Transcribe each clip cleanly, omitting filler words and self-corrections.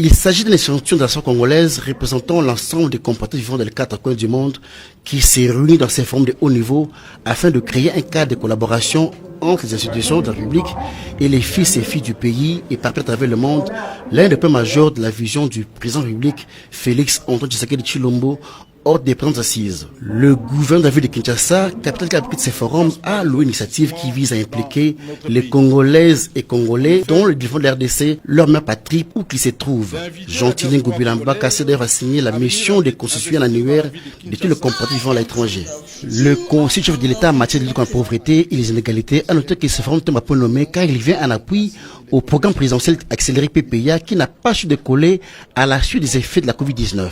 Il s'agit d'une échantillon de la diaspora congolaise représentant l'ensemble des compatriotes vivant dans les 4 coins du monde qui s'est réuni dans ces forums de haut niveau afin de créer un cadre de collaboration entre les institutions de la République et les fils et filles du pays et partout à travers le monde, l'un des points majeurs de la vision du président de la République, Félix Antoine Tshisekedi Tshilombo, hors des présentes assises. Le gouverneur de la ville de Kinshasa, capitale qui a pris de ces forums, a loué une initiative qui vise à impliquer les Congolaises et Congolais dont le défend de la RDC, leur mère patrie, où qu'ils se trouvent. Jean-Tilin Goubilamba Kasséder va signer la mission de constituer un annuaire de tous les compatriotes vivant à l'étranger. Le conseil chef de l'État en matière de lutte contre la pauvreté et les inégalités a noté que ce forum est un peu nommé car il vient en appui au programme présidentiel accéléré PPA qui n'a pas su décoller à la suite des effets de la Covid-19.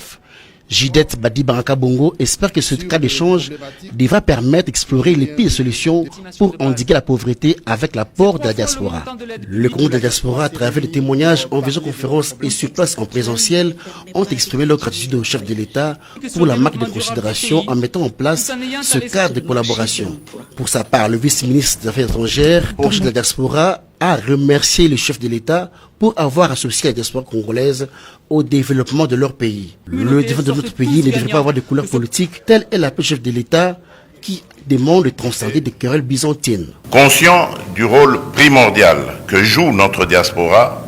Jidette Badi Baraka Bongo espère que ce cas d'échange devra permettre d'explorer les pires solutions pour endiguer la pauvreté avec l'apport de la diaspora. Le Congo de la diaspora, à travers des témoignages en visioconférence et sur place en présentiel, ont exprimé leur gratitude au chef de l'État pour la marque de considération en mettant en place ce cadre de collaboration. Pour sa part, le vice-ministre des Affaires étrangères, en charge de la diaspora, a remercié le chef de l'État pour avoir associé la diaspora congolaise au développement de leur pays. Le développement de notre pays ne devrait pas avoir de couleur politique, tel est l'appel chef de l'État qui demande de transcender des querelles byzantines. Conscient du rôle primordial que joue notre diaspora,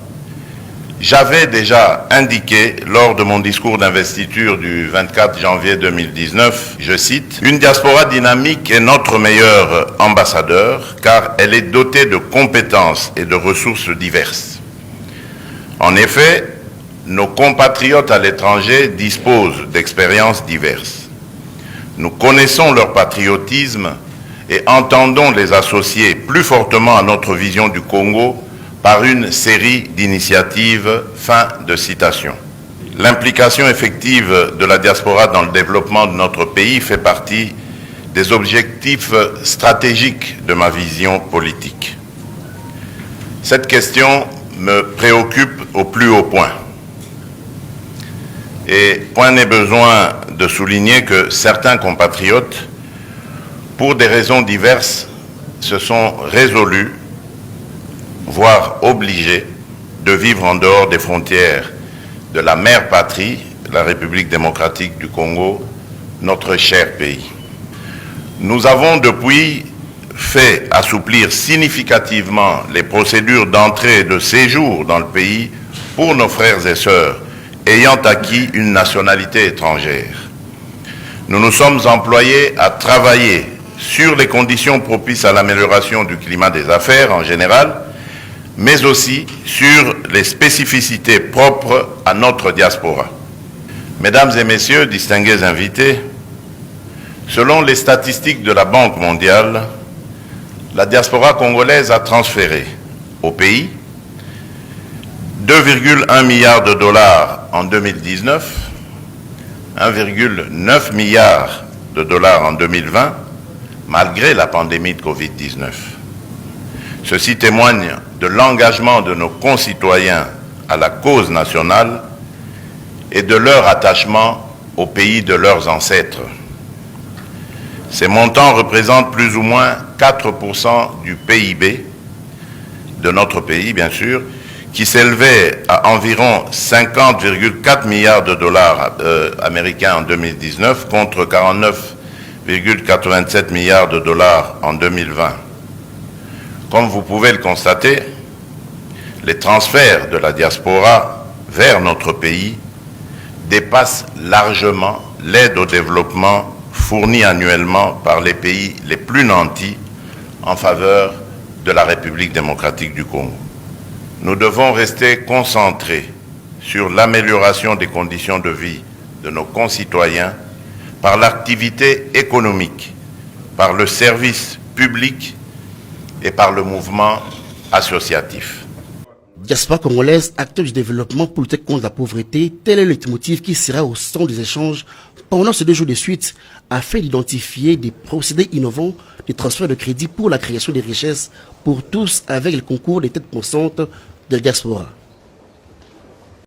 j'avais déjà indiqué lors de mon discours d'investiture du 24 janvier 2019, je cite, « Une diaspora dynamique est notre meilleur ambassadeur car elle est dotée de compétences et de ressources diverses. » En effet, nos compatriotes à l'étranger disposent d'expériences diverses. Nous connaissons leur patriotisme et entendons les associer plus fortement à notre vision du Congo par une série d'initiatives. Fin de citation. L'implication effective de la diaspora dans le développement de notre pays fait partie des objectifs stratégiques de ma vision politique. Cette question me préoccupe au plus haut point. Et point n'est besoin de souligner que certains compatriotes, pour des raisons diverses, se sont résolus, voire obligés, de vivre en dehors des frontières de la mère patrie, la République démocratique du Congo, notre cher pays. Nous avons depuis fait assouplir significativement les procédures d'entrée et de séjour dans le pays pour nos frères et sœurs ayant acquis une nationalité étrangère. Nous nous sommes employés à travailler sur les conditions propices à l'amélioration du climat des affaires en général, mais aussi sur les spécificités propres à notre diaspora. Mesdames et messieurs, distingués invités, selon les statistiques de la Banque mondiale, la diaspora congolaise a transféré au pays 2,1 milliards de dollars en 2019, 1,9 milliard de dollars en 2020, malgré la pandémie de Covid-19. Ceci témoigne de l'engagement de nos concitoyens à la cause nationale et de leur attachement au pays de leurs ancêtres. Ces montants représentent plus ou moins 4% du PIB de notre pays, bien sûr, qui s'élevait à environ 50,4 milliards de dollars américains en 2019 contre 49,87 milliards de dollars en 2020. Comme vous pouvez le constater, les transferts de la diaspora vers notre pays dépassent largement l'aide au développement fournie annuellement par les pays les plus nantis en faveur de la République démocratique du Congo. Nous devons rester concentrés sur l'amélioration des conditions de vie de nos concitoyens par l'activité économique, par le service public et par le mouvement associatif. Diaspora congolaise, acteur du développement pour lutter contre la pauvreté, tel est le motif qui sera au centre des échanges pendant ces 2 jours de suite afin d'identifier des procédés innovants de transfert de crédit pour la création des richesses pour tous avec le concours des têtes pensantes de la diaspora.